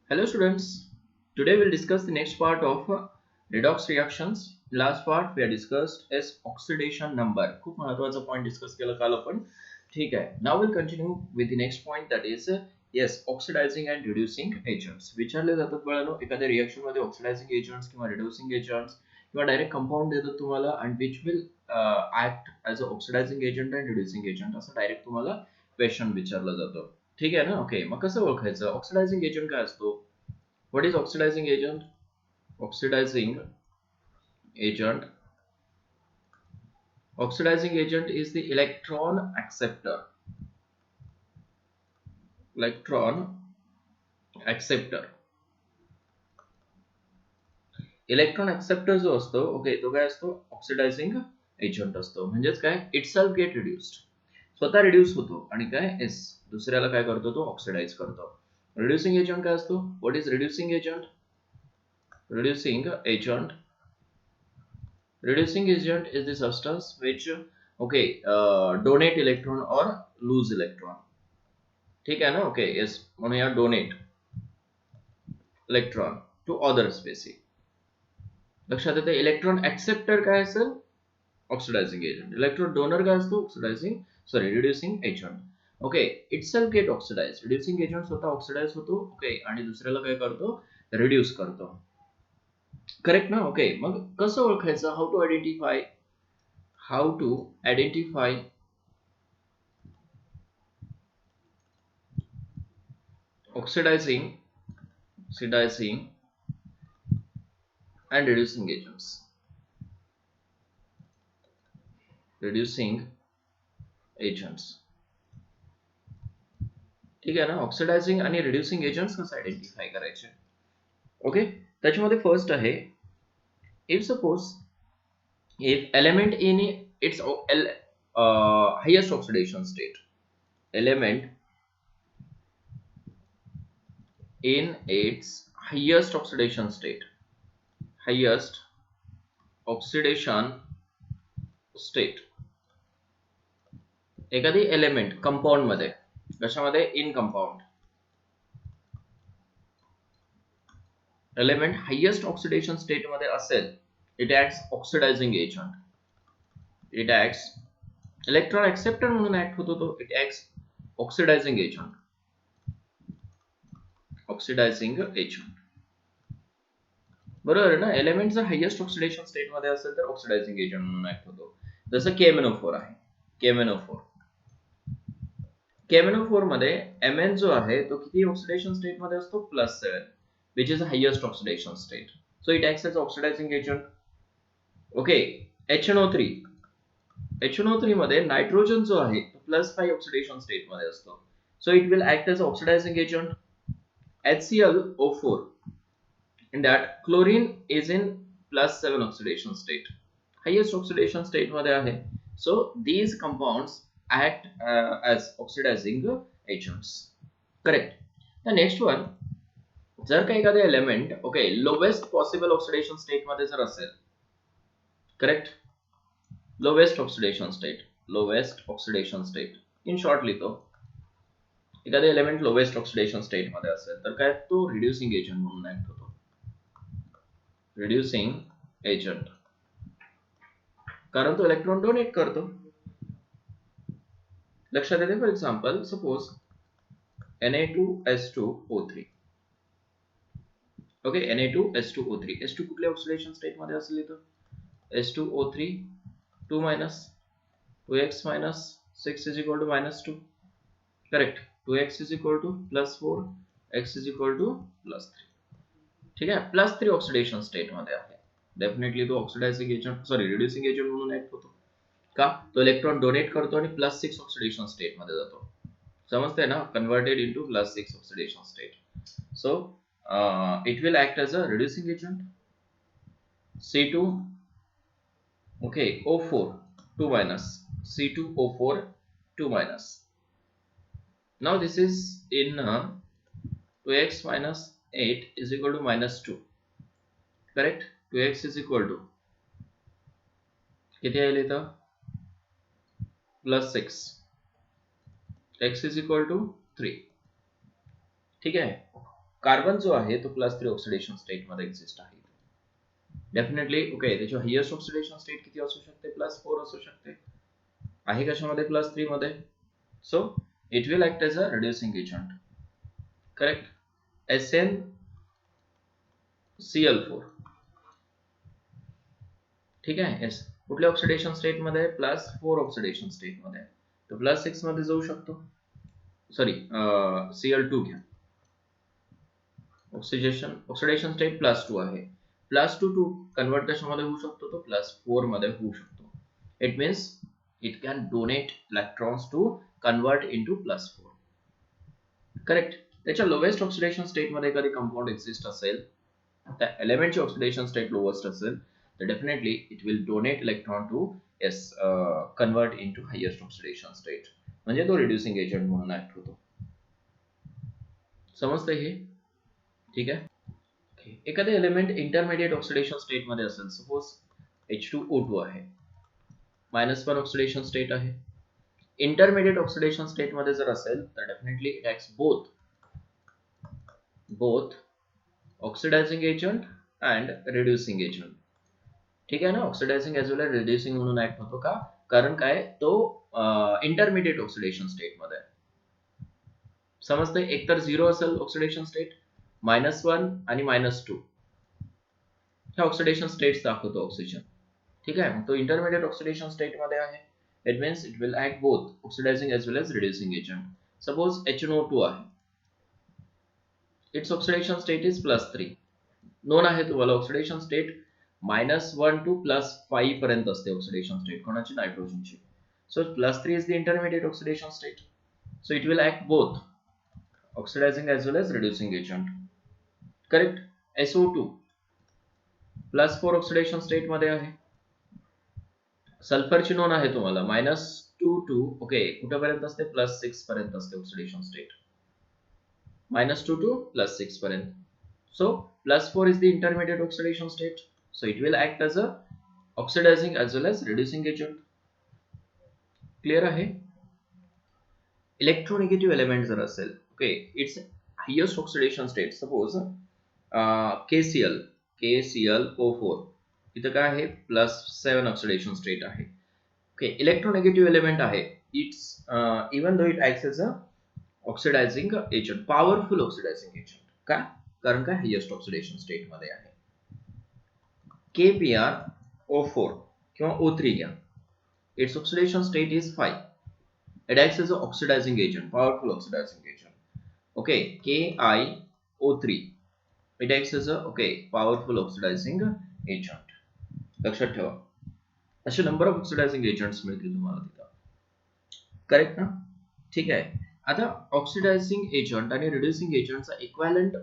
Hello students, today we'll discuss the next part of redox reactions. Last part we have discussed is oxidation number. खूप महत्त्वाचा point discuss केला काल आपण. ठीक आहे. Now we'll continue with the next point, that is yes, oxidizing and reducing agents. विचारले जातात बाळांनो, एखाद्या रिएक्शन मध्ये oxidizing agents किंवा reducing agents किंवा डायरेक्ट कंपाऊंड देतात तुम्हाला and which will act as a oxidizing agent and reducing agent असं डायरेक्ट तुम्हाला क्वेश्चन विचारलं जातं. ठीक आहे ना. ओके, मग कसं ओळखायचं ऑक्सिडायझिंग एजंट काय असतो? What is oxidizing agent? Oxidizing agent oxidizing agent is the electron acceptor. Electron acceptor जो असतो, ओके, तो काय असतो? ऑक्सिडायझिंग एजंट असतो. म्हणजेच काय, इटसेल्फ गेट रिड्यूस्ड, स्वतः रिड्यूस होतो आणि काय एस दुसऱ्याला काय करतो, तो ऑक्सिडाइज करतो. रिड्यूसिंग एजंट काय असतो? What is reducing agent? Reducing agent is the substance which donate electron or lose electron. ठीक आहे ना. ओके, येस, म्हणूया donate electron to other species. लक्षात येते. इलेक्ट्रॉन ऍक्सेप्टर काय असेल? Oxidizing agent. इलेक्ट्रॉन डोनर काय असतो? Reducing agent. Okay, itself get oxidize. Reducing agent स्वतः ऑक्सिडाइज होतो, ओके, आणि दुसऱ्याला काय करतो? रिड्यूस करतो. करेक्ट ना. ओके, मग कसं ओळखायचं? How to identify oxidizing and reducing agents. ठीक आहे ना. ऑक्सिडायझिंग आणि रिड्युसिंग एजंट्स कसं आयडेंटिफाय करायचे? ओके, त्याच्यामध्ये फर्स्ट आहे, if suppose if element in its highest oxidation state, element in its highest oxidation state, एखादी एलिमेंट कंपाऊंड मध्ये, कशामध्ये? In compound. Element highest oxidation state मध्ये असेल, it acts oxidizing agent. It acts electron acceptor म्हणून act होतो तो. It acts oxidizing agent. बरोबर आहे ना. एलिमेंट जर हायेस्ट ऑक्सिडेशन स्टेट मध्ये असेल तर ऑक्सिडायझिंग एजंट म्हणून ऍक्ट होतो. जसं KMnO4 आहे. KMnO4 मध्ये Mn जो आहे तो किती ऑक्सिडेशन स्टेट मध्ये असतो? +7, which is the highest oxidation state. So it acts as oxidizing agent. Okay, HNO3 मध्ये नायट्रोजन जो आहे तो +5 ऑक्सिडेशन स्टेट मध्ये असतो. So it will act as oxidizing agent. HClO4, in that chlorine is in +7 oxidation state, highest oxidation state मध्ये आहे. So these compounds act as oxidizing agents. Correct. The next one, जर का एखादे element lowest possible oxidation state मध्ये जर असेल, correct, lowest oxidation state in short लिहितो, एखादे एलिमेंट लोवेस्ट ऑक्सिडेशन स्टेट मध्ये असेल तर काय, तो रिड्युसिंग एजंट म्हणून ऍक्ट होतो. रिड्युसिंग एजंट, कारण तो इलेक्ट्रॉन डोनेट करतो. लक्षात येते. For example, suppose Na2S2O3. Okay, Na2S2O3. S2 कुठल्या ऑक्सिडेशन स्टेट मध्ये असेल? इथं S2O3 2 2x minus 6 is equal to -2. Correct. 2x is equal to +4, x is equal to +3. ठीक आहे, +3 ऑक्सिडेशन स्टेट मध्ये आहे. डेफिनेटली तो ऑक्सिडायझिंग एजंट, रिड्युसिंग एजंट म्हणून ऍक्ट होतो. का? तो इलेक्ट्रॉन डोनेट करतो आणि +6 ऑक्सिडेशन स्टेट मध्ये जातो. समजतंय ना? Converted into +6 oxidation state. So it will act as a reducing agent. C2, okay, O4 2 minus, C2O4 2 minus. Now this is in 2x minus 8 is equal to -2. Correct. 2x is equal to किती आहे इथं? +6. x is equal to 3. ठीक आहे. Carbon जो आहे तो +3 oxidation state मध्ये exist आहे. डेफिनेटली ओके, त्याची हायेस्ट ऑक्सिडेशन स्टेट किती असू शकते? +4 असू शकते. आहे कशामध्ये? +3 मध्ये. So it will act as a reducing agent. Correct. SnCl4. ठीक आहे. येस. कुठल्या ऑक्सिडेशन स्टेट मध्ये? +4 ऑक्सिडेशन स्टेट मध्ये. तो +6 मध्ये जाऊ शकतो. सॉरी, Cl2 घ्या. ऑक्सिडेशन स्टेट +2 आहे. +2 टू कन्वर्ट कशामध्ये होऊ शकतो? तो +4 मध्ये होऊ शकतो. It means it can donate electrons to convert into +4. Correct. त्याच्या लोवेस्ट ऑक्सिडेशन स्टेट मध्ये एखादी कंपाऊंड एक्झिस्ट असेल, त्या एलिमेंटची ऑक्सिडेशन स्टेट लोवेस्ट असेल, तर definitely it will donate electron to convert into highest oxidation state. म्हणजे तो रिड्युसिंग एजंट म्हणून ऍक्ट होतो. समजतंय हे? ठीक आहे. एखादे एलिमेंट इंटरमिडिएट ऑक्सिडेशन स्टेट मध्ये असेल, सपोज H2O2 आहे, -1 ऑक्सिडेशन स्टेट आहे. इंटरमिडिएट ऑक्सिडेशन स्टेट मध्ये जर असेल तर definitely it acts both oxidizing agent and reducing agent. ठीक आहे ना. Oxidizing as well as reducing म्हणून ऍक्ट होतो का? कारण काय, तो इंटरमिडिएट ऑक्सिडेशन स्टेट मध्ये. समजतंय? एक तर 0 असेल ऑक्सिडेशन स्टेट, -1 आणि -2 ह्या ऑक्सिडेशन स्टेट्स दाखवतो ऑक्सिजन. ठीक आहे. तो इंटरमिडिएट ऑक्सिडेशन स्टेट मध्ये आहे. It means it will act both oxidizing as well as reducing agent. Suppose HNO2 आहे, its oxidation state is +3. Known आहे तुम्हाला ऑक्सिडेशन स्टेट -1 टू +5 पर्यंत असते ऑक्सिडेशन स्टेट कोणाची? नायट्रोजनची. So +3 is the intermediate oxidation state. So it will act both oxidizing as well as reducing agent. Correct. SO2 +4 oxidation state मध्ये आहे. सल्फरची known आहे तुम्हाला, -2 टू ओके कुठेपर्यंत असते? +6 पर्यंत असते ऑक्सिडेशन स्टेट. -2 टू +6 पर्यंत. So +4 is the intermediate oxidation state. So it will act as a oxidizing as well as reducing agent. Clear आहे? इलेक्ट्रोनेगेटिव्ह element जर असेल, okay, its highest oxidation state. Suppose KClO4 इथं काय आहे? +7 ऑक्सिडेशन स्टेट आहे. Okay, electronegative element आहे. Its even though it acts as a oxidizing agent, powerful oxidizing agent. का? कारण काय? हायेस्ट ऑक्सिडेशन स्टेट मध्ये आहे. KPrO4 किंवा O3 घ्या. Its oxidation state is 5. It acts as a oxidizing agent, powerful oxidizing agent. Okay, KiO3 it acts as a powerful oxidizing agent. लक्षात ठेवा. असे नंबर ऑफ ऑक्सिडायझिंग एजंट्स मिळतील तुम्हाला तिथं. करेक्ट ना? ठीक आहे. आता ऑक्सिडायझिंग एजंट आणि रिड्युसिंग एजंटचा इक्विव्हॅलंट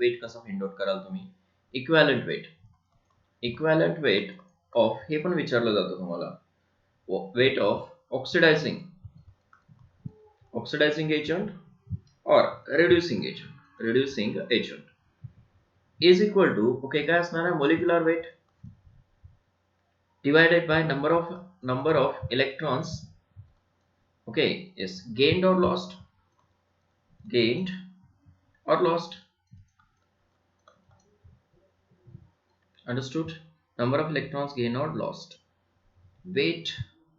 वेट कसा फाइंड आउट कराल तुम्ही? इक्विव्हॅलंट वेट ऑफ, हे पण विचारलं जातं तुम्हाला, वेट ऑफ ऑक्सिडायझिंग एजंट और reducing agent is equal to काय असणार आहे? Molecular weight divided by number of electrons is gained or lost. Understood? Number of electrons gained or lost. Weight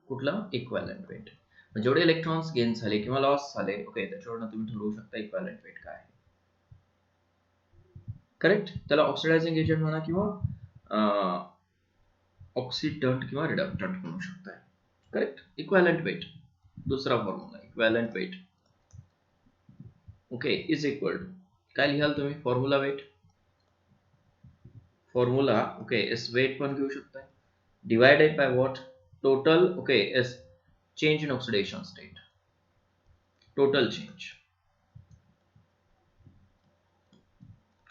कुठला? Equivalent weight. जेवढे इलेक्ट्रॉन्स गेन झाले किंवा loss झाले, त्याच्यावरून तुम्ही ठरवू शकता इक्विव्हॅलंट वेट काय आहे. करेक्ट. त्याला ऑक्सिडायझिंग एजंट म्हणा किंवा ऑक्सिडंट किंवा रिडक्टंट म्हणू शकता. करेक्ट. इक्विव्हॅलंट वेट दुसरा formula, equivalent weight is equal to काय लिहाल तुम्ही? फॉर्म्युला इस वेट पण घेऊ शकता, divided by what? Total is change in oxidation state, total change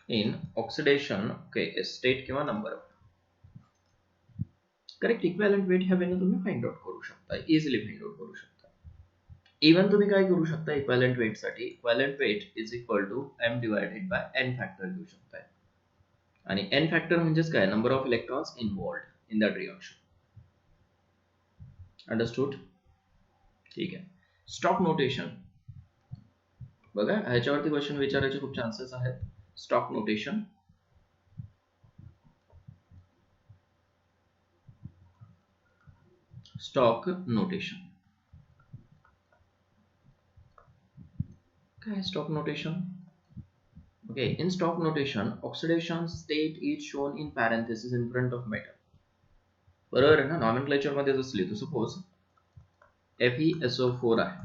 in oxidation state किंवा number of. Correct. Equivalent weight ह्या वेळेला तुम्ही फाइंड आउट करू शकता, इझिली फाइंड आउट करू शकता. इवन तुम्ही काय करू शकता इक्विव्हॅलंट वेट साठी? Equivalent weight is equal to m divided by n factor घेऊ शकता. आणि n फॅक्टर म्हणजेच काय? Number of electrons involved in that reaction. Understood? ठीक आहे. स्टॉक नोटेशन बघा, ह्याच्यावरती क्वेश्चन विचारायचे खूप चान्सेस आहेत. Stock notation. स्टॉक नोटेशन काय आहे stock notation? Okay, in stock notation, oxidation state is shown in parentheses in front of metal. बरोबर आहे ना? नॉमेनक्लेचर मध्ये जसं लिहितो, सपोज FeSO4 आहे.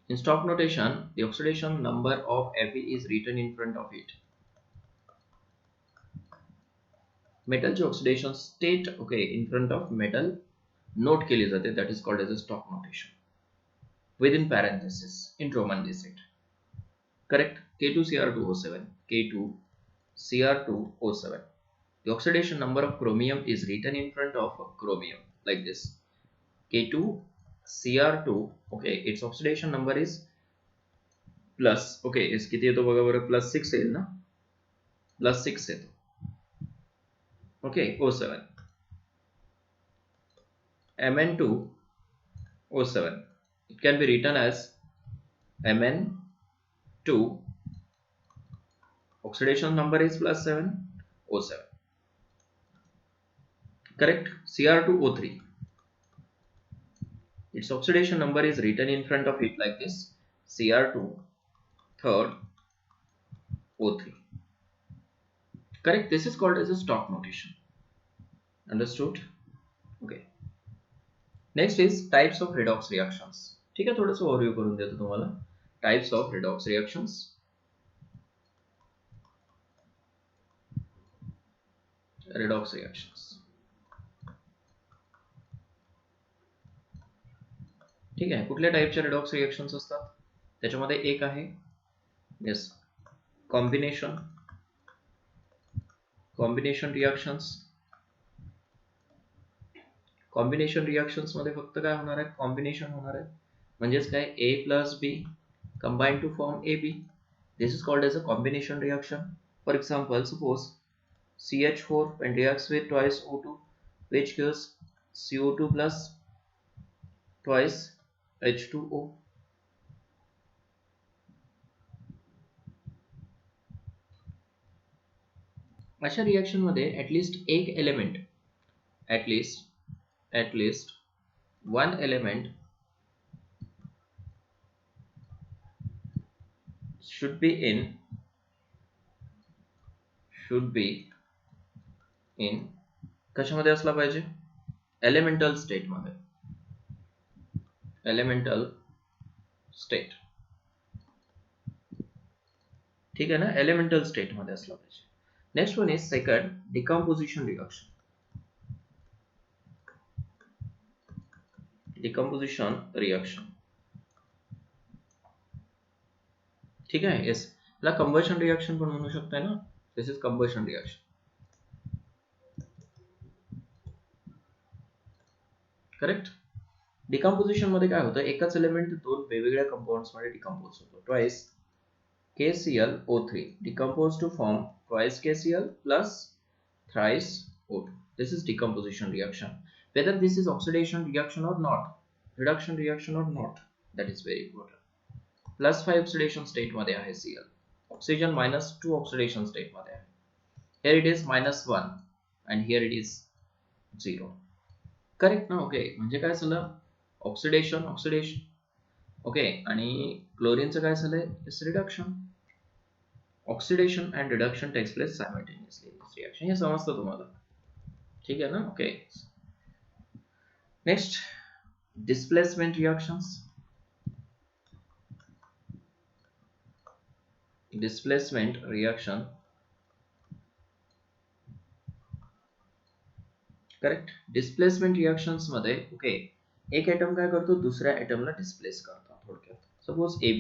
In stock notation, the oxidation number of Fe is written in front of it. Metal ची oxidation state, okay, in front of metal note केली जाते. That is called as a stock notation. Within parentheses in Roman they said. Correct. K2Cr2O7. K2Cr2O7. The oxidation number of chromium is written in front of chromium like this. K2Cr2. Okay, its oxidation number is plus. Okay, is किती येतो बघा बरं? plus 6 येईल ना? plus 6 येतो. Okay, O7. Mn2O7. It can be written as Mn2. Oxidation number is plus 7, O7. Correct. Cr2O3. Its oxidation number is written in front of it like this. Cr2 third O3. Correct. This is called as a stock notation. Understood? Okay. Next is types of redox reactions. ठीक है, थोडंसं overview करून देतो तुम्हाला. Types of redox reactions. Redox reactions. ठीक आहे, कुठल्या टाईपचे रिडॉक्स रिएक्शन्स असतात? त्याच्यामध्ये एक आहे yes combination reactions. Combination reactions मध्ये फक्त काय होणार आहे? कॉम्बिनेशन होणार आहे. म्हणजेच काय? A plus B combine to form AB. This is called as a combination reaction. For example, suppose CH4 when reacts with twice O2, which gives CO2 plus twice H2O. अशा रिएक्शन मध्ये at least एक element, at least one element should be in कशामध्ये असला पाहिजे? Elemental state मध्ये. Elemental state, ठीक आहे ना? एलिमेंटल स्टेट मध्ये असला पाहिजे. Next one is second decomposition reaction. ठीक आहे. येस, ला कंबशन रिएक्शन पण म्हणू शकताय ना. This is combustion reaction. Correct. Decomposition मध्ये काय होतं? एकच एलिमेंट दोन वेगवेगळ्या कंपाउंड्स मध्ये डिकम्पोज होतो. Twice KClO3 decompose to form twice KCl plus thrice O2. This is decomposition reaction. Whether this is oxidation reaction or not, reduction reaction or not, that is very important. Plus 5 oxidation state मध्ये आहे Cl. Oxygen minus 2 oxidation state मध्ये आहे. Here it is -1 and here it is 0. Correct ना? Okay, म्हणजे काय झालं? Oxidation okay, आणि क्लोरीनचं काय झालंय? It's reduction. Oxidation and reduction takes place simultaneously in this reaction. हे समजतं तुम्हाला? ठीक आहे ना? Okay. Next displacement reactions. Displacement reaction. Correct. Displacement reactions मध्ये ओके, एक एटम काय करतो? दुसऱ्या एटमला डिस्प्लेस करतो. थोडक्यात suppose AB,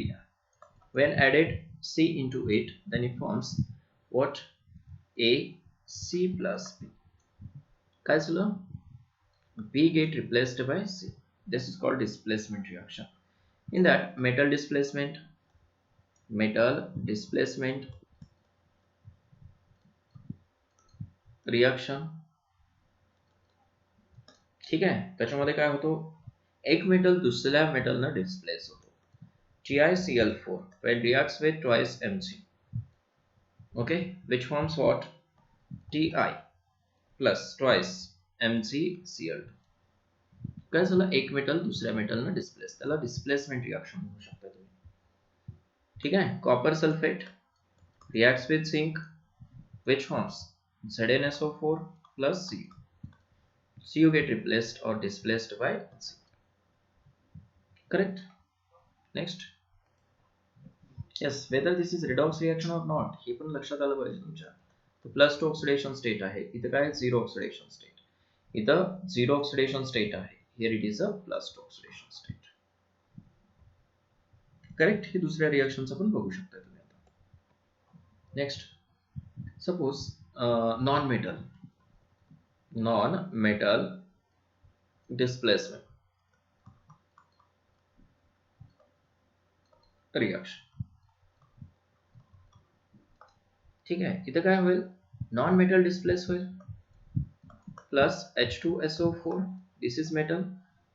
when added C into it, then it forms what? AC plus B. काय झालं? B get replaced by C. This is called displacement reaction. In that, metal displacement reaction. ठीक आहे. त्याच्यामध्ये काय होतो? एक मेटल दुसऱ्या मेटलला डिस्प्लेस होतो. GiCl4 when reacts with twice Mg. Okay, which forms what? Ti plus twice MgCl2. काय झालं, एक मेटल दुसऱ्या मेटलनं डिस्प्लेस, त्याला डिस्प्लेसमेंट रिएक्शन म्हणू शकता तुम्ही. ठीक आहे. Copper sulphate reacts with zinc, which forms ZnSO4 plus Cu. Cu get replaced or displaced by zinc. Correct. Next. Yes, whether this is redox reaction or not, हे पण लक्षात आलं पाहिजे तुमच्या. तो प्लस टू ऑक्सिडेशन स्टेट आहे, इथं काय zero oxidation state, इथं झिरो ऑक्सिडेशन स्टेट आहे, here it is a plus two oxidation state. Correct. हे दुसऱ्या रिएक्शनचं पण बघू शकता तुम्ही आता. Next, suppose non metal displacement reaction. ठीक आहे. इथं काय होईल, नॉन मेटल डिस्प्लेस होईल plus H2SO4, this is metal,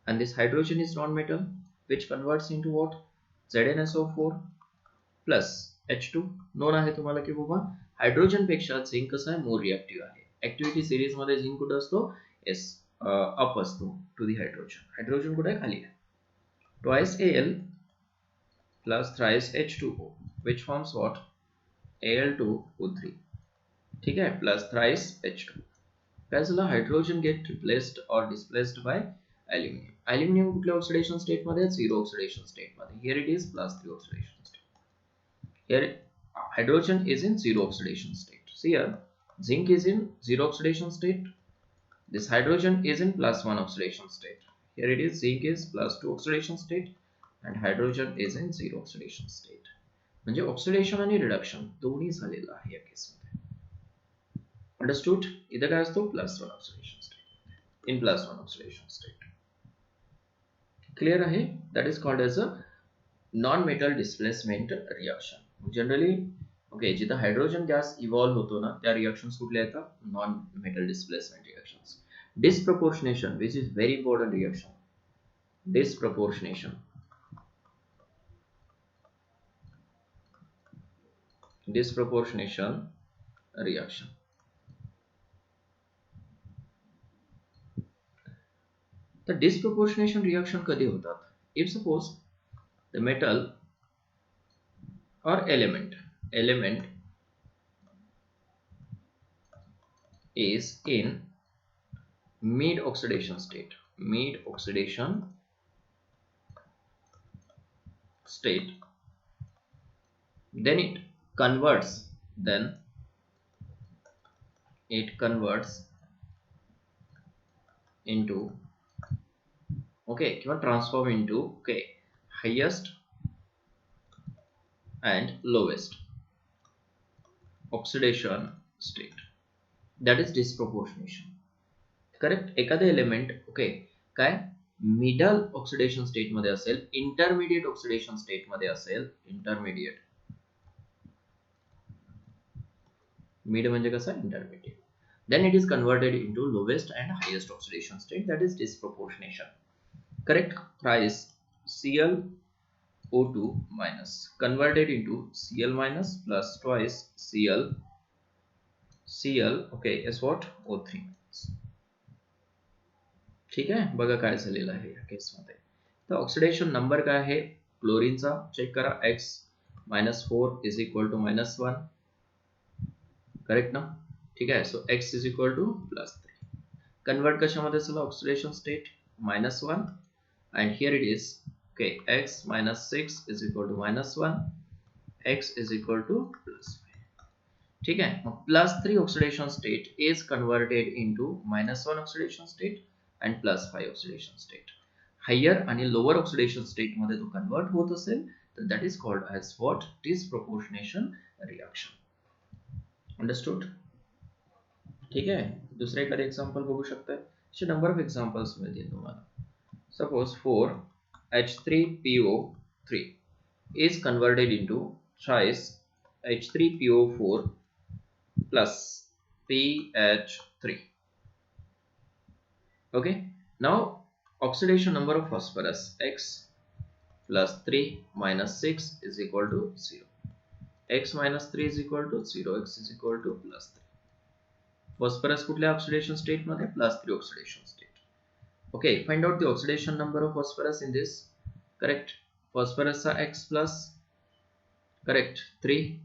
and this hydrogen is non-metal, which converts into what? ZnSO4 plus H2. Known आहे तुम्हाला की बाबा हायड्रोजन पेक्षा झिंक कसा आहे, मोर रिएक्टिव्ह आहे. ऍक्टिव्हिटी सिरीज मध्ये झिंक कुठे असतो, एस अप असतो टू दी हायड्रोजन. हायड्रोजन कुठे खाली आहे. Twice Al plus thrice H2O, which forms what? Al2O3. ठीक है, plus thrice H2. काय झालं, हायड्रोजन गेट रिप्लेस्ड और डिस्प्लेस्ड बाय अल्युमिनियम. अल्युमिनियम कुठल्या ऑक्सिडेशन स्टेट मध्ये, झिरो ऑक्सिडेशन स्टेट मध्ये. Here it is +3 oxidation state. Here hydrogen is in zero oxidation state. Here zinc is in zero oxidation state. This hydrogen is in +1 oxidation state. Here it is zinc is +2 oxidation state and hydrogen is in zero oxidation state. म्हणजे oxidation आणि reduction दोन्ही झालेलं आहे या केसमध्ये. Understood. इथं काय असतो, +1 oxidation state, in +1 oxidation state. Clear आहे. That is called as a non metal displacement reaction. Generally okay, जिथं हायड्रोजन गॅस इव्हॉल्व होतो ना, त्या रिएक्शन्स कुठल्या येतात, non metal displacement reactions. Disproportionation, which is very important reaction. Disproportionation reaction. तर disproportionation reaction कधी होतात, if suppose the metal or element is in mid oxidation state, then it converts into okay, transform into okay, highest and lowest oxidation state. That is disproportionation. Correct. एखादं element okay काय middle oxidation state मध्ये असेल, intermediate oxidation state मध्ये असेल, intermediate, mid म्हणजे कसं, intermediate, then it is converted into lowest and highest oxidation state, that is disproportionation. Correct. Thrice ClO2 minus converted into Cl minus plus twice Cl okay is what, O3. ठीक आहे. बघा काय झालेलं आहे या केसमध्ये. तर ऑक्सिडेशन नंबर काय आहे क्लोरीनचा, चेक करा, x -4 is equal to -1. Correct ना. ठीक आहे. So x is equal to +3. Convert कशामध्ये झालं, oxidation state -1 and here it is okay, x -6 is equal to -1, x is equal to +5. ठीक आहे. मग +3 oxidation state is converted into -1 oxidation state and +5 oxidation state. Higher आणि lower oxidation state मध्ये तो convert होत असेल तर that is called as what, disproportionation reaction. Understood. ठीक आहे. दुसरे एखादे एक्झाम्पल बघू शकता. असे नंबर ऑफ एक्झाम्पल्स मिळतील तुम्हाला. Suppose 4H3PO3 is converted into thrice H3PO4 plus PH3. Okay, now oxidation number of phosphorus, x plus 3 minus 6 is equal to 0. x minus 3 is equal to 0, x is equal to plus 3. Phosphorus कुठल्या oxidation state मध्ये? plus 3 oxidation state. Okay, find out the oxidation number of phosphorus in this. Correct. Phosphorus चा x plus correct 3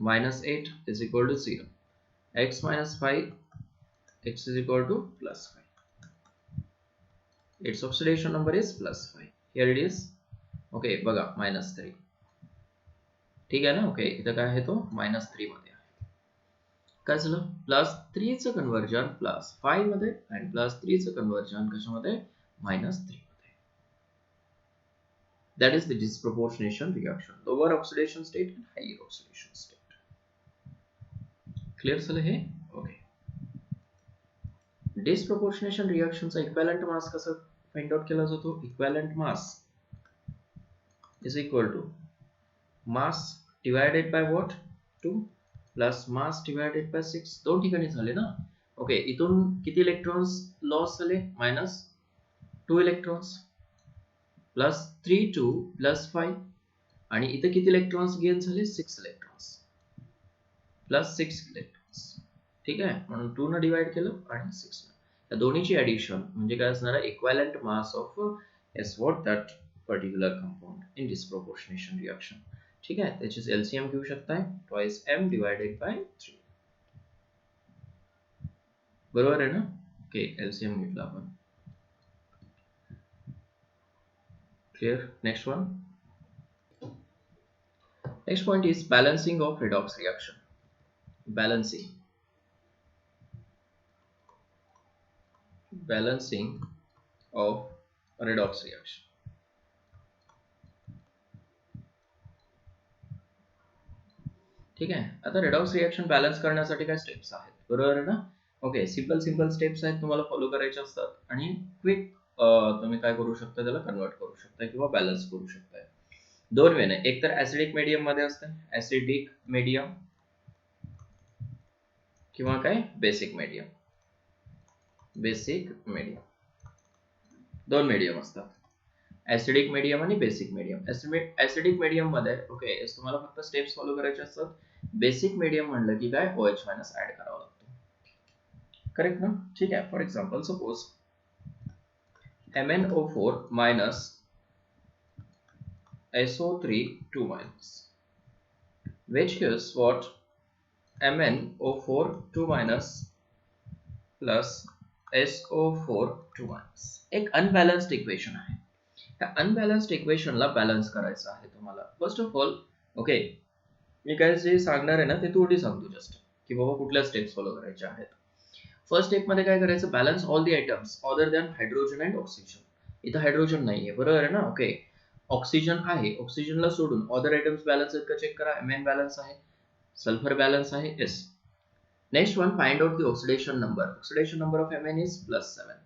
minus 8 is equal to 0. X minus 5, x is equal to plus 5. Its oxidation number is plus 5. Here it is. Okay, बघा minus 3. ठीक आहे ना? Okay, इथं काय आहे तो minus 3 मध्ये आहे. काय झालं? प्लस 3 चं कन्वर्जन प्लस 5 मध्ये आणि प्लस 3 चं कन्वर्जन कशामध्ये? minus 3 मध्ये. That is the disproportionation reaction. Lower oxidation state and higher oxidation state. Clear झालं हे? ओके. Disproportionation reaction चा equivalent mass कसं find out केला जातो? Equivalent mass is equal to mass divided by what? 2 plus mass divided by 6. दोन ठिकाणी झाले ना. Okay, इथून किती इलेक्ट्रॉन्स लॉस झाले? मायनस 2 इलेक्ट्रॉन्स प्लस 3 2 प्लस 5 आणि इथे किती इलेक्ट्रॉन्स गेन झाले? 6 इलेक्ट्रॉन्स प्लस 6 इलेक्ट्रॉन्स. ठीक आहे, म्हणून 2 ने डिवाइड केलं आणि 6 ने. या दोन्हीची ऍडिशन म्हणजे काय असणार आहे? Equivalent mass of S what that particular compound in disproportionation reaction. ठीक आहे, त्याचीच एलसीएम घेऊ शकताय ट्वाइस m डिवाइडेड बाय 3. बरोबर आहे ना? ओके, एलसीएम घेतला आपण. Clear? Next one. Next point is balancing of redox reaction. Balancing of redox reaction. ठीक आहे, आता redox reaction बॅलन्स करण्यासाठी काय स्टेप्स आहेत? बरोबर आहे ना? ओके, सिंपल स्टेप्स आहेत, तुम्हाला फॉलो करायचे असतात आणि क्विक तुम्ही काय करू शकता? त्याला कन्वर्ट करू शकता किंवा बॅलन्स करू शकता. दोन वेने, एक तर ऍसिडिक मीडियम मध्ये असते, ऍसिडिक मीडियम किंवा काय बेसिक मीडियम. दोन मीडियम असतात, ऍसिडिक मीडियम आणि बेसिक मीडियम. ऍसिडिक मीडियम मध्ये ओके तुम्हाला फक्त स्टेप्स फॉलो करायचे असतात. बेसिक मीडियम म्हणलं की काय OH मायनस ऍड करावा लागतो. करेक्ट ना? ठीक आहे, for example suppose MnO4 minus SO3 2 minus, which gives what? MnO4 2 minus plus SO4 2 minus. एक अनबॅलन्स्ड इक्वेशन आहे. त्या अनबॅलन्स्ड इक्वेशनला बॅलन्स करायचं आहे तुम्हाला. फर्स्ट ऑफ ऑल ओके, मी काय जे सांगणार आहे ना ते तोडी सांगतो जस्ट की बाबा कुठल्या स्टेप्स फॉलो करायच्या आहेत. फर्स्ट स्टेप मध्ये काय करायचं? Balance all the items other than hydrogen and oxygen. इथं हायड्रोजन नाहीये, बरोबर आहे ना? ओके, ऑक्सिजन आहे, ऑक्सिजनला सोडून अदर आयटम्स बॅलन्स आहेत का चेक करा. Mn बॅलन्स आहे, सल्फर बॅलन्स आहे, yes. Next one, find out the oxidation number. Oxidation number of Mn is +7.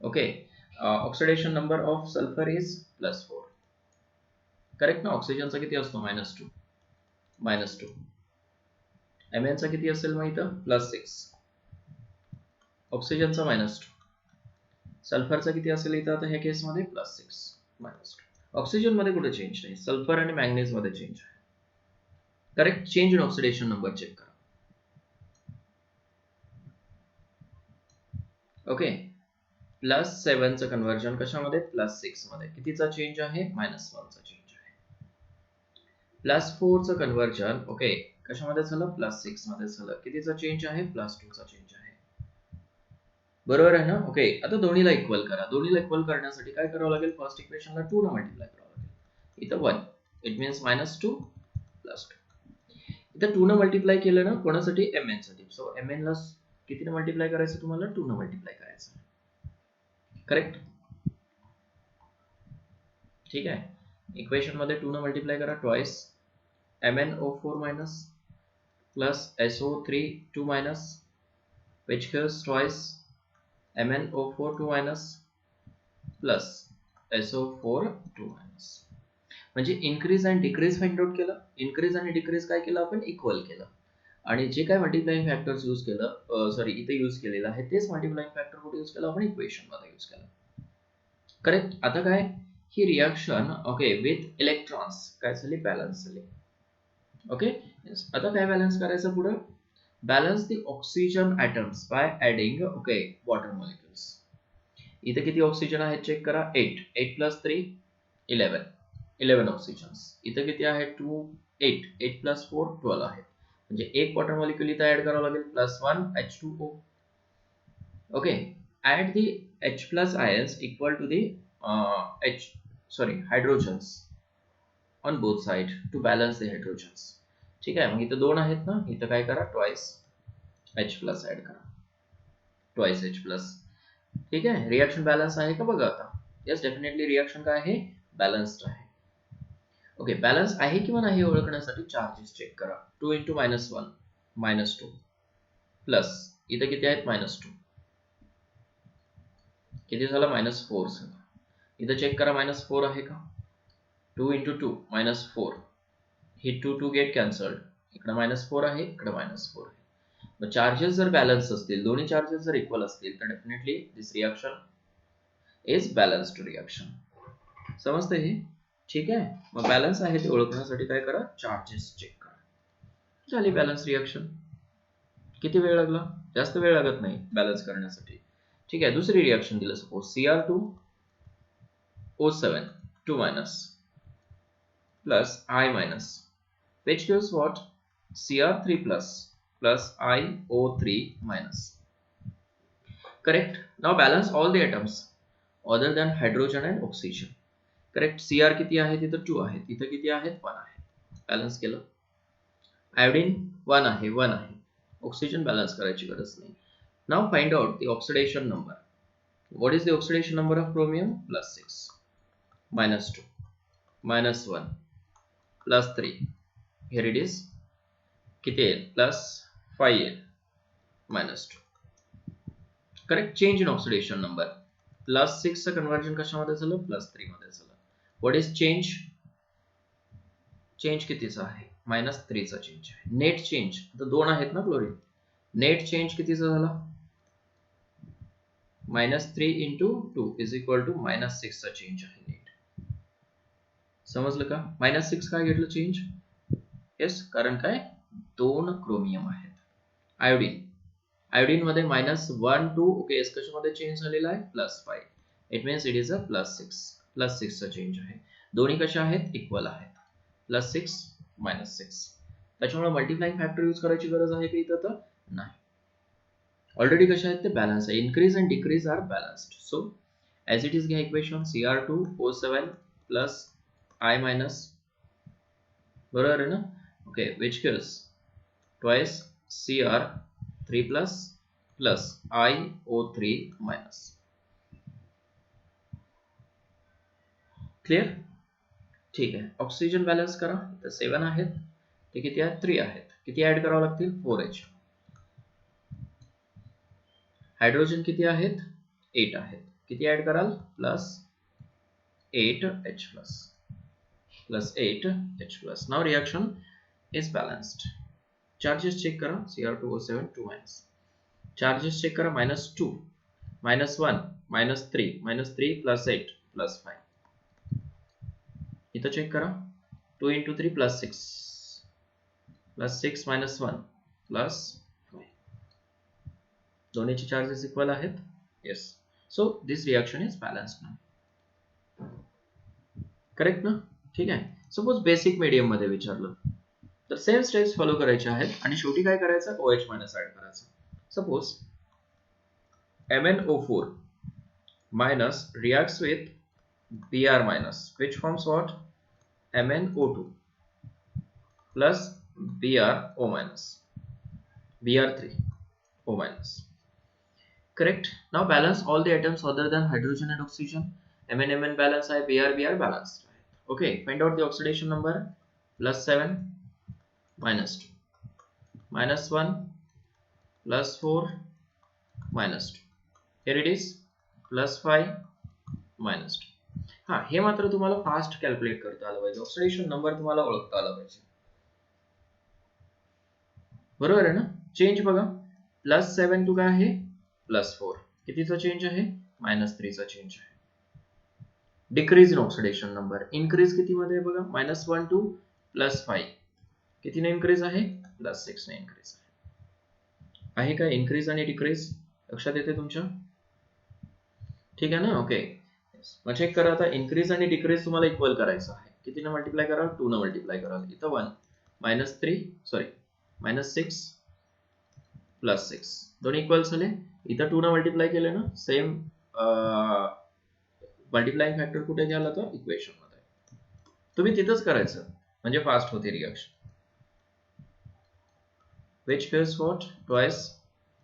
Okay, oxidation number of sulphur is +4. Correct ना? ऑक्सिजनचा किती असतो? -2. Mn चा किती असेल मग इथं? +6. ऑक्सिजनचा -2. सल्फरचा किती असेल इथं आता ह्या केस मध्ये? +6 -2. ऑक्सिजन मध्ये कुठे चेंज नाही, सल्फर आणि मॅंगनीज मध्ये चेंज आहे. Correct? Change in oxidation number check करा. ओके, +7 चं कन्वर्जन कशामध्ये? +6 मध्ये. कितीचा चेंज आहे? -1 चा चेंज आहे. +4 चं कन्वर्जन ओके कशामध्ये झालं? +6 मध्ये झालं. कितीचा चेंज आहे? +2 चा चेंज आहे. बरोबर आहे ना? ओके, आता दोन्हीला इक्वल करा. दोन्हीला इक्वल करण्यासाठी काय करावं लागेल? फर्स्ट इक्वेशनला 2 ने मल्टिप्लाय करावं लागेल. इथं 1, इट मीन्स -2 +2. इथं 2 ने मल्टिप्लाय केलं ना कोणासाठी? Mn साठी. सो Mn ला कितीने मल्टिप्लाय करायचं तुम्हाला? 2 ने मल्टिप्लाय करायचं. करेक्ट? ठीक आहे, इक्वेशन मध्ये 2 ने मल्टिप्लाय करा twice MnO4 minus plus SO3 2 minus, which gives twice MnO4 2 minus plus SO4 2 minus. म्हणजे increase and decrease find out केलं. इन्क्रीज आणि डिक्रीज काय केलं आपण? इक्वल केलं. आणि जे काय मल्टिप्लाइंग फॅक्टर्स यूज केलं सॉरी इथे यूज केलेलं आहे तेच मल्टिप्लाइंग फॅक्टर कुठे यूज केलं आपण? इक्वेशन मध्ये यूज केलं. करेक्ट? आता काय ही रिएक्शन ओके विथ इलेक्ट्रॉन्स काय झाली? बॅलन्स झाली. ओके. आता काय बॅलन्स करायचं पुढे? Balance the oxygen atoms by adding okay water molecules. इथे किती ऑक्सिजन आहेत चेक करा. 8. 8 प्लस 3 11. 11 ऑक्सिजन्स. इथे किती आहेत 2 8. 8 प्लस 4 12 आहेत. म्हणजे एक वॉटर मॉलिक्युल इथे ऍड करावं लागेल plus 1 H2O. Okay. Add the H plus ions equal to the hydrogens on both side to balance the hydrogens. ठीक आहे. मग इथं 2 आहेत ना, इथं काय करा ट्वाइस H प्लस ऍड करा. Twice H plus. ठीक आहे. रिएक्शन बॅलन्स आहे का बघा आता. येस, डेफिनेटली रिएक्शन काय आहे? बॅलन्स्ड आहे. ओके. बॅलन्स आहे किंवा नाही ओळखण्यासाठी चार्जेस चेक करा. 2 इंटू -1 -2 प्लस इथं किती आहेत -2. किती झालं? -4 झालं. इथं चेक करा -4 आहे का? 2 इंटू 2 -4. ही 2 2 गेट कॅन्सल्ड. इकडे -4 आहे, इकडे -4 आहे. मग चार्जेस जर बॅलन्स असतील, दोन्ही चार्जेस जर इक्वल असतील तर definitely this reaction is balanced reaction. समजते हे? ठीक आहे. मग बॅलन्स आहे ते ओळखण्यासाठी काय करा? चार्जेस चेक करा. झाली बॅलन्स रिएक्शन. किती वेळ लागला? जास्त वेळ लागत नाही बॅलन्स करण्यासाठी. ठीक आहे. दुसरी रिएक्शन दिलं suppose Cr2O7 2 minus plus I minus, which gives what? Cr3 plus IO3 minus. Correct. Now balance all the atoms other than hydrogen and oxygen. Correct. Cr किती आहे? तिथं 2 आहे. इथं किती आहेत? 1 आहे. बॅलन्स केलं. आयोडीन 1 आहे, 1 आहे. ऑक्सिजन बॅलन्स करायची गरज नाही. Now find out the oxidation number. What is the oxidation number of chromium? +6 -2 -1 +3. Here it is. किती येईल? +5 येईल. -2. Correct. Change in oxidation number. +6 चं कन्वर्जन कशामध्ये झालं? +3 मध्ये झालं. What is change? चेंज कितीचा आहे? -3 चा चेंज आहे. नेट चेंज आता 2 आहेत ना क्लोरीन. नेट चेंज कितीचा झाला? -3 इंटू 2 इज इक्वल टू -6 चा चेंज आहे नेट. समजलं का? -6 काय घेतलं चेंज? येस, कारण काय? 2 क्रोमियम आहेत. आयोडीन मध्ये -1 2 ओके. एस कशामध्ये चेंज झालेला आहे? +5. इट मीन्स इट इज अ +6 चा चेंज आहे. दोन्ही कशा आहेत? इक्वल आहेत. +6 -6. त्याच्यामुळे मल्टिप्लाइंग फॅक्टर यूज करायची गरज आहे का इथं? तर नाही. ऑलरेडी कशा आहेत ते बॅलन्स आहे. Increase and decrease are balanced. So as it is घ्या equation. Cr2O7 plus I minus, बरोबर आहे ना? Okay. Which gives twice Cr3 plus IO3 minus. Clear? ठीक आहे. ऑक्सिजन बॅलन्स करा. तर 7 आहेत. ते किती आहेत? 3 आहेत. किती ऍड करावं लागतील? 4H. हायड्रोजन किती आहेत? 8 आहेत. किती ऍड कराल? +8H plus. Now reaction is balanced. Charges check करा. Cr2O7 2 minus. चार्जेस चेक करा. -2 -1 -3 -3 +8 +5. इथं चेक करा. 2 इंटू 3 +6 +6 -1 +5. दोन्हीचे चार्जेस इक्वल आहेत. Yes. So this reaction is balanced ना. करेक्ट ना? ठीक आहे. सपोज बेसिक मीडियम मध्ये विचारलं तर सेम स्टेप्स फॉलो करायचे आहेत आणि शेवटी काय करायचं? OH मायनस ऍड करायचं. Suppose MnO4 minus reacts with Br minus, which forms what? MnO2 plus BrO minus, Br3O minus. Correct. Now balance all the atoms other than hydrogen and oxygen. Mn balance है, Br balanced. Okay, find out the oxidation number. +7 -2 -1 +4 -2. Here it is +5 -2. हा, हे मात्र तुम्हाला fast calculate करता आलं पाहिजे. Oxidation number तुम्हाला ओळखता आला पाहिजे. बरोबर आहे ना? चेंज बघा. +7 टू काय आहे? +4. कितीचा चेंज आहे? -3 चा चेंज आहे. Decrease in oxidation number. Increase किती मध्ये बघा? -1 टू +5. कितीने इन्क्रीज आहे? +6 ने इन्क्रीज आहे का इन्क्रीज आणि डिक्रीज लक्षात येते तुमच्या? ठीक आहे ना? ओके, मग चेक करा आता. इन्क्रीज आणि डिक्रीज तुम्हाला इक्वल करायचं आहे. कितीने मल्टिप्लाय कराल? 2 ने मल्टिप्लाय कराल. इथं 1 -6 +6 दोन्ही इक्वल झाले. इथं 2 ने मल्टिप्लाय केले ना, सेम मल्टिप्लाइंग फॅक्टर कुठे घ्यायला? तर इक्वेशन मध्ये. तुम्ही तिथंच करायचं म्हणजे फास्ट होते reaction. which gives what? Twice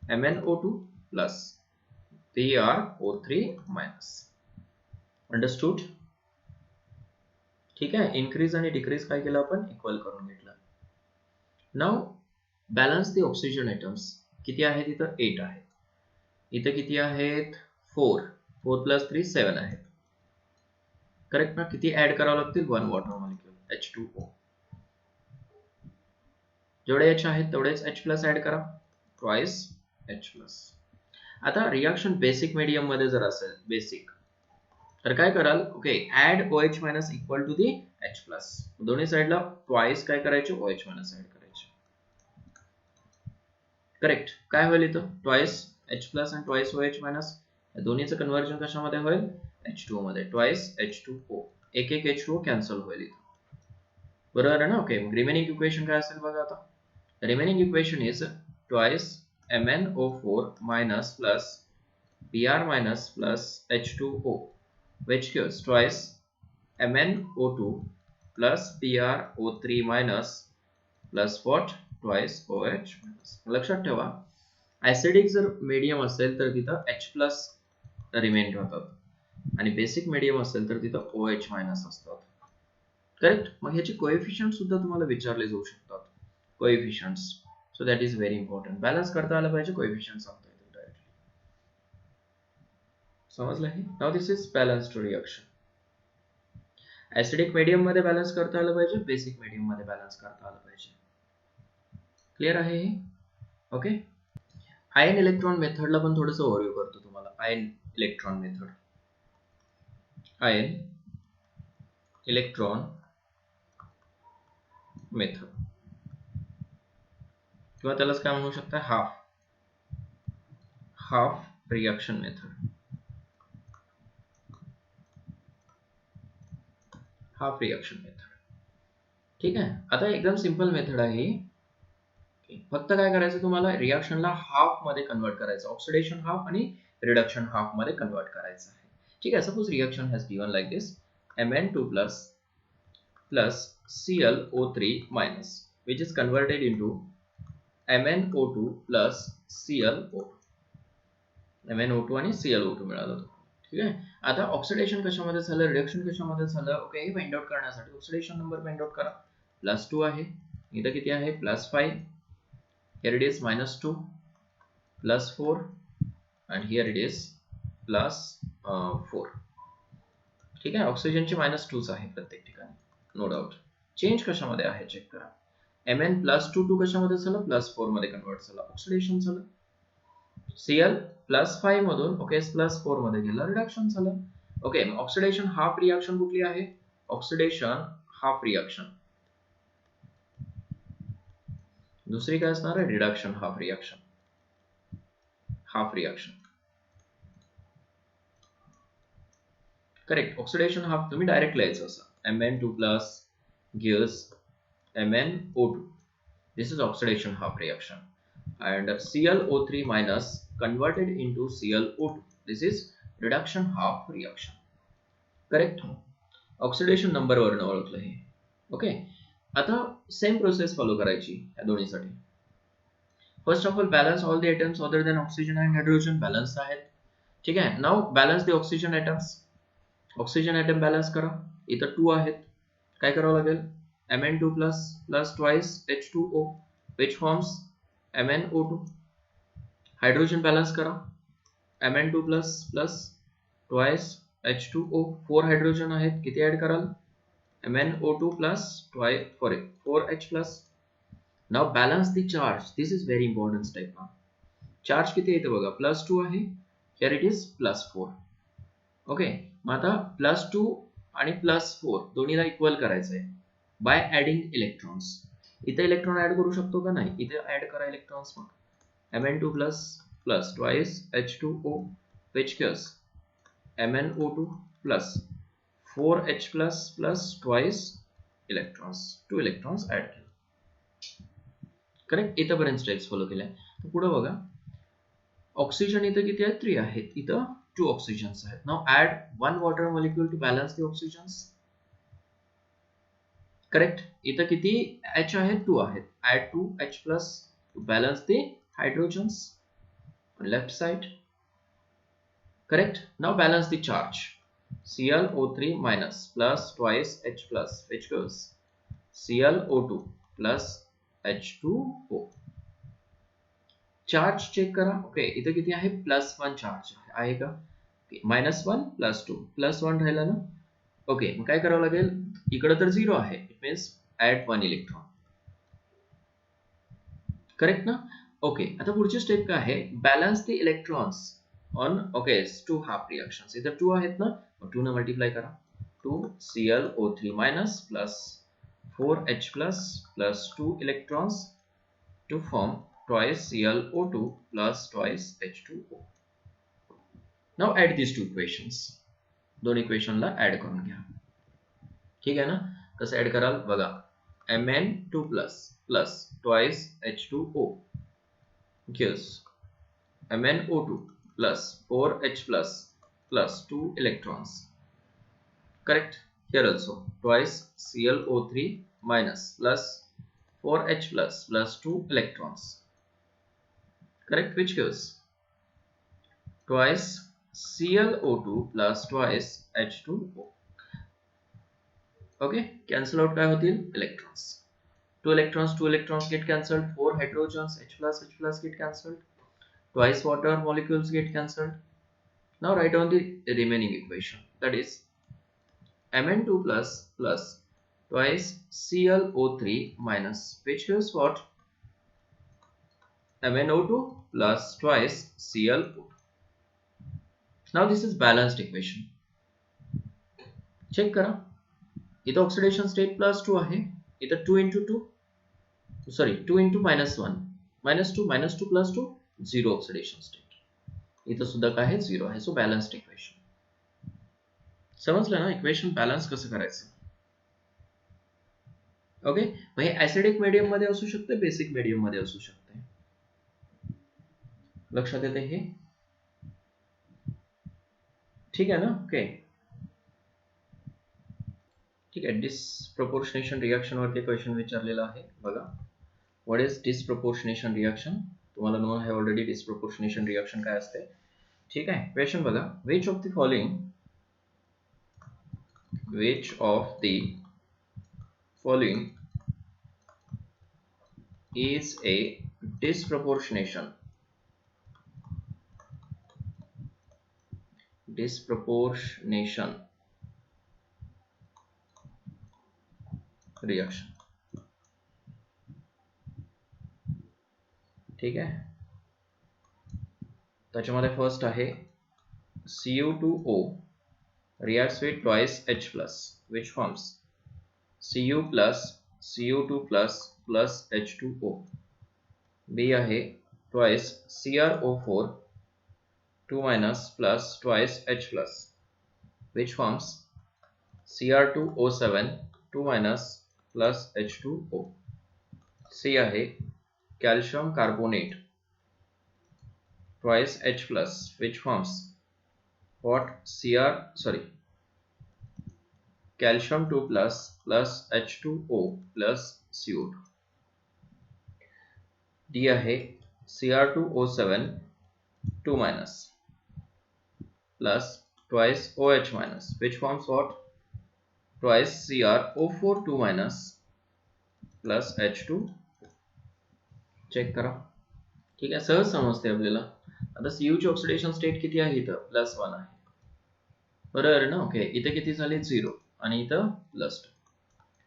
MnO2 plus PrO3 minus. Understood? ठीक आहे. इन्क्रीज आणि डिक्रीज काय केलं आपण? इक्वल करून घेतलं. Now balance the oxygen atoms. किती आहेत इथं? 8 आहेत. इथं किती आहेत? 4 + 3 7 आहेत. करेक्ट ना? किती ऍड करावं लागतील? 1 वॉटर मॉलिक्यूल H2O. जेवढे H आहेत तेवढेच H+ ऍड करा. Twice H+. आता रिएक्शन बेसिक मीडियम मध्ये जर असेल, बेसिक, तर काय कराल? Okay, add OH- equal to the H+. दोन्ही साइडला ट्वाइस काय करायचे? OH- ऍड करायचे. करेक्ट. काय होईल इथं? ट्वाइस H+ आणि ट्वाइस OH-. या दोन्हीचं कन्व्हर्जन कशामध्ये होईल? H2O मध्ये. Twice H2O. एक H2O कॅन्सल होईल इथं. बरोबर आहे ना? ओके, मग रिमेनिंग इक्वेशन काय असेल बघा आता. Remaining equation is twice MnO4 minus plus Br minus plus H2O, which gives twice MnO2 plus BrO3 minus plus what? Twice OH minus. लक्षात ठेवा, ऍसिडिक जर मीडियम असेल तर तिथं H+ रिमेन राहतात आणि बेसिक मीडियम असेल तर तिथं OH- असतात. करेक्ट. मग ह्याचे कोएफिशियंट सुद्धा तुम्हाला विचारले जाऊ शकतात. Coefficients, so that is very important. Balance करता आलं पाहिजे. कोएफिशियंट सांगता येतील डायरेक्टली. समजलं हे? Now this is balanced reaction. Acidic medium मध्ये बॅलन्स करता आलं पाहिजे, बेसिक मीडियम मध्ये बॅलन्स करता आलं पाहिजे. क्लिअर आहे हे? ओके. आयन इलेक्ट्रॉन मेथडला पण थोडंसं ओव्हरव्ह्यू करतो तुम्हाला. Ion electron method. Ion electron method किंवा त्यालाच काय म्हणू शकता? Half reaction method. Half reaction method. ठीक आहे. आता एकदम सिंपल मेथड आहे. फक्त काय करायचं तुम्हाला? रिएक्शनला हाफ मध्ये कन्वर्ट करायचं. ऑक्सिडेशन हाफ आणि रिडक्शन हाफ मध्ये कन्वर्ट करायचं आहे. ठीक आहे. Suppose reaction has given like this. Mn2 plus ClO3 minus, which is converted into MnO2 plus ClO2. MnO2 आणि ClO2 मिळालं. ठीक आहे. आता ऑक्सिडेशन कशामध्ये झालं? रिडक्शन कशामध्ये झालं? ओके, हे फाइंड आउट करण्यासाठी ऑक्सिडेशन नंबर फाइंड आउट करा. +2 आहे. इथं किती आहे? +5. Here it is -2, +4, and here it is +4. ठीक आहे. ऑक्सिजनची -2 आहे प्रत्येक ठिकाणी, नो डाऊट. चेंज कशामध्ये आहे चेक करा. Mn +2 कशामध्ये झालं? +4 मध्ये कन्वर्ट झालं, ऑक्सिडेशन झालं. Cl +5 मधून ओके +4 मध्ये गेलं, रिडक्शन झालं. ओके, ऑक्सिडेशन हाफ रिएक्शन कुठली आहे? Oxidation half reaction. दुसरी काय असणार आहे? Reduction half reaction. Half reaction. Correct. Oxidation half तुम्ही डायरेक्ट लिहायचं असं. Mn2 plus gives MnO2. This is oxidation half reaction. And ClO3 minus converted into ClO2. This is reduction half reaction. Correct. Oxidation number वरून ओळखलं हे. Okay, आता same process follow करायची या दोन्हीसाठी. First of all balance all the atoms other than oxygen and hydrogen. Balance आहेत. ठीक आहे. Now balance the oxygen atoms. Oxygen atom balance करा. इथं 2 आहेत. काय करावं लागेल? Mn2 plus twice H2O, which forms MnO2. Hydrogen balance करा. Mn2 plus twice H2O. 4 hydrogen आहेत. किती ऍड कराल? MnO2 plus twice 4H+. Now balance the charge. This is very important step now. Charge किती येते बघा? +2 आहे. Here it is +4. ओके, मग आता +2 आणि +4 दोन्हीला इक्वल करायचं आहे बाय ऍडिंग इलेक्ट्रॉन्स. इथे इलेक्ट्रॉन ऍड करू शकतो का नाही, इथे ऍड करा electrons mug Mn2 plus plus twice H2O which gives MnO2 plus 4H plus twice electrons, 2 electrons add केलं. करेक्ट. इथपर्यंत स्टेप्स फॉलो केल्या. तर पुढे बघा, ऑक्सिजन इथं किती आहेत, 3 आहेत, इथं 2 ऑक्सिजन्स आहेत. Now add 1 water molecule to balance the oxygens. Correct. इथं किती H आहेत, 2 आहेत. Add 2H plus to balance the hydrogens on left side. Correct. Now balance the charge. ClO3 minus plus twice H plus which goes ClO2 plus H2O. Charge cheque करा. Okay, इथं किती आहे, +1 charge आहे का, -1 +2 +1 राहिला ना. ओके, मग काय करावं लागेल, इकडे तर 0 आहे, it means add 1 electron. Correct ना. ओके, आता पुढची स्टेप काय आहे, balance the electrons on okay 2 half reactions. इथं 2 आहेत ना, मग 2 ने मल्टिप्लाय करा. 2 ClO3 minus plus 4H plus 2 electrons to form twice ClO2 plus twice H2O. Now add these two equations. दोन इक्वेशनला ऍड करून घ्या. ठीक आहे ना. कसं ऍड कराल बघा, Mn2 plus twice H2O gives MnO2 plus 4H plus 2 electrons. Correct. Here also twice ClO3 minus plus 4H plus 2 electrons. Correct, which gives twice ClO2 plus twice H2O. Okay, cancel out काय होतील, electrons. 2 electrons get cancelled. 4 hydrogens H plus get cancelled. Twice water molecules get cancelled. Now write down the remaining equation, that is Mn2 plus twice ClO3 minus which gives what, MnO2 plus twice ClO2. Now this is balanced equation. Check करा, इथं oxidation state +2 आहे, इथं 2 into 2 sorry 2 into -1 -2 plus 2 0 oxidation state. इथं सुद्धा काय आहे, 0 आहे. सो balanced equation. समजलं ना इक्वेशन बॅलन्स कसं करायचं. ओके, मग हे ऍसिडिक मीडियम मध्ये असू शकते, बेसिक मीडियम मध्ये असू शकते. लक्षात येते हे. ठीक आहे ना. ओके, ठीक आहे. डिसप्रपोर्शनेशन रिएक्शन वरती क्वेश्चन विचारलेला आहे बघा. What is disproportionation reaction. तुम्हाला नोन आहे ऑलरेडी डिसप्रपोर्शनेशन रिएक्शन काय असते. ठीक आहे. क्वेश्चन बघा, which of the following is a disproportionation reaction. ठीक आहे. त्याच्यामध्ये फर्स्ट आहे Cu2O reacts with twice H plus which forms Cu plus Cu2 plus H2O. B आहे twice CrO4 2 minus plus twice H plus which forms Cr2O7 2 minus plus H2O. C आहे calcium carbonate twice H plus which forms what, calcium 2 plus H2O plus CO2. D आहे Cr2O7 2 minus plus twice OH minus which forms what, twice CrO4 2 minus plus H2. Check करा. ठीक आहे, सहज समजते आपल्याला. आता Cu ची ऑक्सिडेशन स्टेट किती आहे, इथं +1 आहे, बरोबर ना. ओके, इथे किती झाले, 0 आणि इथं +2.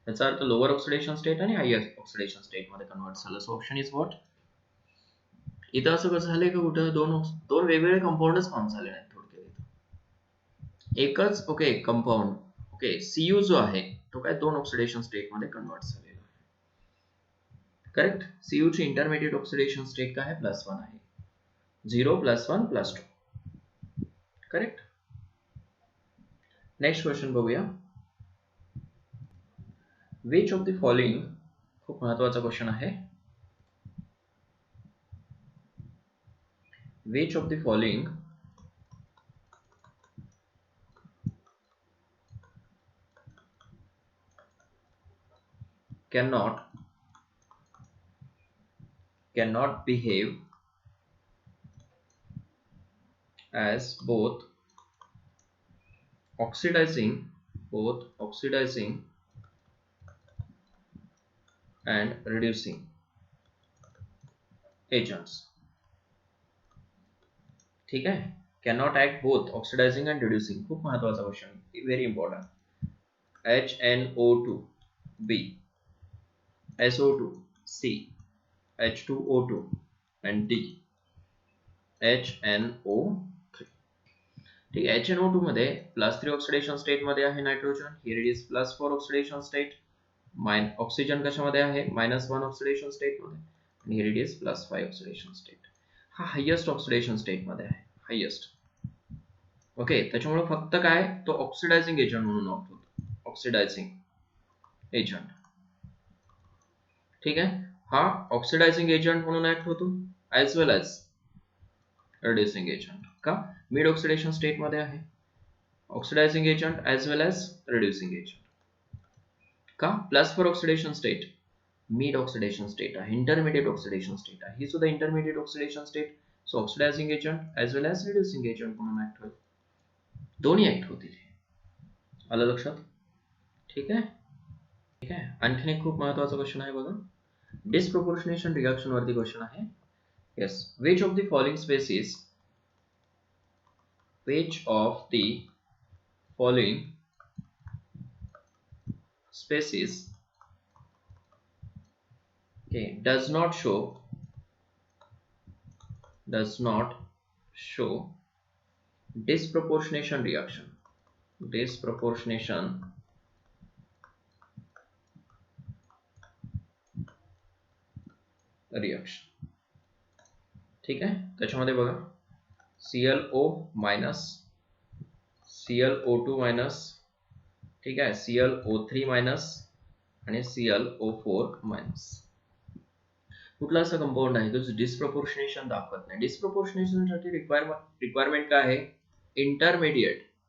याचा अर्थ लोअर ऑक्सिडेशन स्टेट आणि हायर ऑक्सिडेशन स्टेट मध्ये कन्वर्ट झालं. So option is what. इथं असं कसं झालंय का, कुठं दोन वेगवेगळे कंपाऊंडच फॉर्म झाले नाहीत थोडक्यात. एकच ओके कंपाऊंड ओके Cu जो आहे तो काय 2 ऑक्सिडेशन स्टेट मध्ये कन्वर्ट झालेला आहे. करेक्ट. Cu ची इंटरमिडिएट ऑक्सिडेशन स्टेट काय आहे? +1 आहे. 0 +1 +2. करेक्ट. नेक्स्ट क्वेश्चन बघूया. विच ऑफ द फॉलोइंग, खूप महत्वाचा क्वेश्चन आहे. विच of the following cannot behave as both oxidizing and reducing agents. ठीक है. cannot act both oxidizing and reducing, खूप महत्वाचा question, very important. HNO2B, SO2C, H2O2 and D, HNO3. ठीक आहे. HNO2 मध्ये +3 ऑक्सिडेशन स्टेट मध्ये आहे nitrogen. Here it is +4 oxidation state. Oxygen कशामध्ये आहे? -1 ऑक्सिडेशन स्टेट मध्ये. आणि here it is +5 oxidation state. हा हायेस्ट ऑक्सिडेशन स्टेट मध्ये आहे, हायेस्ट. ओके, त्याच्यामुळे फक्त काय, तो ऑक्सिडायझिंग एजंट म्हणून ऍक्ट होतो. Oxidizing agent. ठीक आहे. हा ऑक्सिडायझिंग एजंट म्हणून ऍक्ट होतो as well as reducing agent. का? मिड ऑक्सिडेशन स्टेट मध्ये आहे. Oxidising agent as well as reducing agent. का? +4 oxidation state mid oxidation state आहे, इंटरमिडिएट ऑक्सिडेशन स्टेट आहे. ही सुद्धा intermediate oxidation state. So oxidizing agent as well as reducing agent म्हणून act होईल. दोन्ही ऍक्ट होतील. आलं लक्षात? ठीक आहे. ठीक आहे. आणखीन एक खूप महत्वाचा क्वेश्चन आहे बघा. डिस्प्रोपोर्शनेशन रिएक्शन वरती क्वेश्चन आहे. Yes. Which of the following species does not show disproportionation reaction. ठीक आहे. त्याच्यामध्ये बघा ClO मायनस, ClO2 मायनस, ठीक आहे, ClO3 मायनस आणि ClO4 मायनस. कुठला असा कंपाऊंड आहे जो डिस्प्रपोर्शनेशन दाखवत नाही? डिस्प्रपोर्शनेशन साठी रिक्वायरमेंट काय आहे?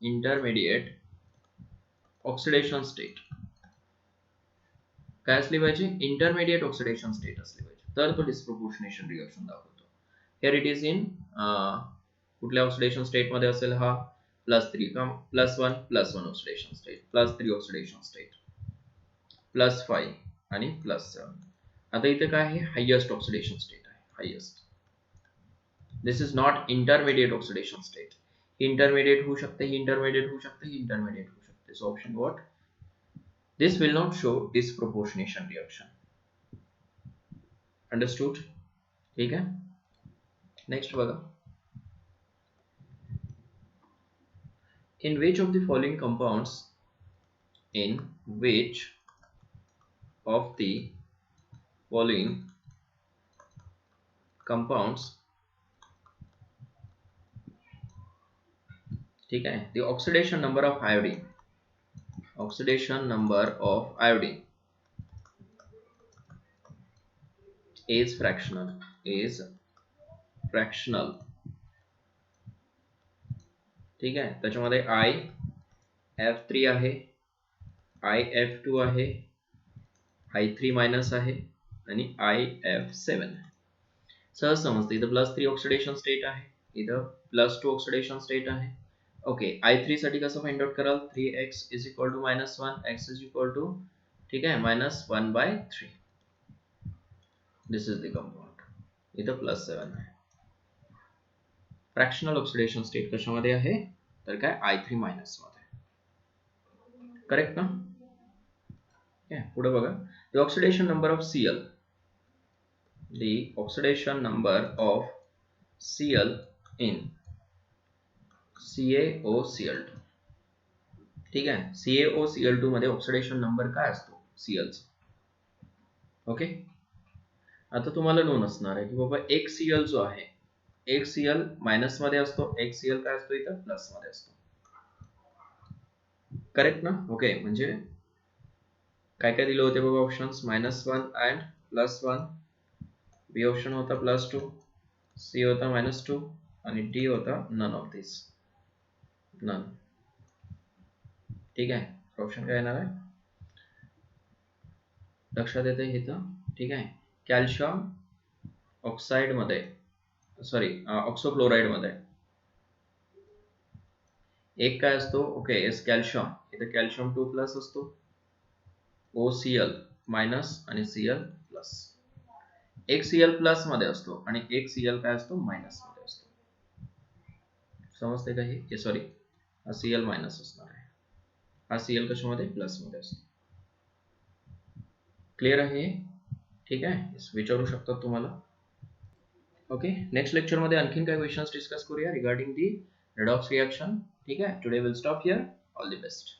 इंटरमिडिएट ऑक्सिडेशन स्टेट काय असली पाहिजे? इंटरमिडिएट ऑक्सिडेशन स्टेट असली पाहिजे, तर तो डिस्प्रपोर्शनेशन रिएक्शन दाखवतो. हिअर इट इज इन कुठल्या ऑक्सिडेशन स्टेट मध्ये असेल हा? +3 का? +1 ऑक्सिडेशन स्टेट, +3 ऑक्सिडेशन स्टेट, +5 आणि +7. आता इथे काय आहे? हायेस्ट ऑक्सिडेशन स्टेट आहे, highest. This is not intermediate oxidation state. Intermediate होऊ शकते, ही इंटरमिडिएट होऊ शकते, ही इंटरमिडिएट होऊ शकते. So option what? This will not show disproportionation reaction. Understood? ठीक है. Next बघा. In which of the following compounds ठीक है, the oxidation number of iodine is fractional. ठीक आहे. त्याच्यामध्ये IF3 आहे, IF2 आहे, I3 मायनस आहे आणि IF7 आहे. सहज समजते. इथं +3 ऑक्सिडेशन स्टेट आहे, इथं +2 ऑक्सिडेशन स्टेट आहे. ओके, I3 साठी कसं फाइंड आउट कराल? 3x = -1, x = ठीक आहे -1/3. This is the compound. इथं +7 आहे. फ्रॅक्शनल ऑक्सिडेशन स्टेट कशामध्ये आहे? तर काय? I3 मायनस मध्ये. करेक्ट ना? पुढे बघा. The oxidation number of Cl in CaOCl2. ठीक आहे. CaOCl2 मध्ये ऑक्सिडेशन नंबर काय असतो? Cl चा. ओके. आता तुम्हाला नोन असणार आहे की बाबा एक Cl जो आहे, एक Cl मायनस मध्ये असतो, एक Cl काय असतो इथं प्लस मध्ये असतो. करेक्ट ना? ओके, म्हणजे काय काय दिले होते बघा ऑप्शन्स, -1 अँड +1. बी ऑप्शन होता +2, सी होता -2 आणि डी होता नन ऑफ दिस, नन. ठीक आहे, ऑप्शन काय येणार आहे लक्षात येते इथं. ठीक आहे, कॅल्शियम ऑक्साईड मध्ये, सॉरी ऑक्सोक्लोराईड मध्ये एक काय असतो, ओके एस कॅल्शियम, इथे कॅल्शियम 2+ असतो, OCl मायनस आणि Cl प्लस. एक Cl प्लस मध्ये असतो आणि एक Cl काय असतो मायनस मध्ये असतो. समजते का हे? सॉरी, हा Cl मायनस असणार आहे, हा Cl कशामध्ये प्लस मध्ये असतो. क्लिअर आहे? ठीक आहे, विचारू शकतात तुम्हाला. ओके, नेक्स्ट लेक्चर मध्ये आणखीन काय क्वेश्चन्स डिस्कस करूया रिगार्डिंग दी रेडॉक्स रिएक्शन. ठीक आहे, today will stop here. All the best.